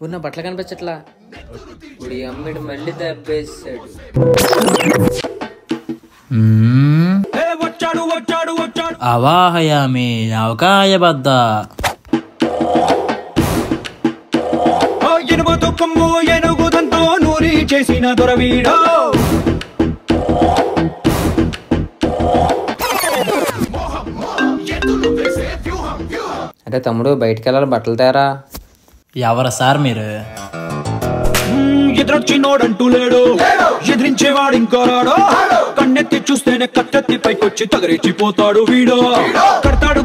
ఉన్న బట్టలు కనిపించట్లా. ఇప్పుడు ఈ అమ్మిడి మళ్ళీ దెబ్బేసాడు. అవాహయామి అవకాయబద్ద ఎనుగుతో కొమ్ము ఎనుగుదంతో నూరి చేసిన దొరవీడో. అరే తమ్ముడు బయటికి వెళ్ళాలి, బట్టలు తేరా. ఎవరు సార్ మీరు? ఎదురొచ్చినోడంటూ లేడు, ఎదిరించేవాడు ఇంకో రాడు. కన్నెత్తి చూస్తేనే కట్టెత్తి పైకొచ్చి తగరెచ్చిపోతాడు వీడో. కడతాడు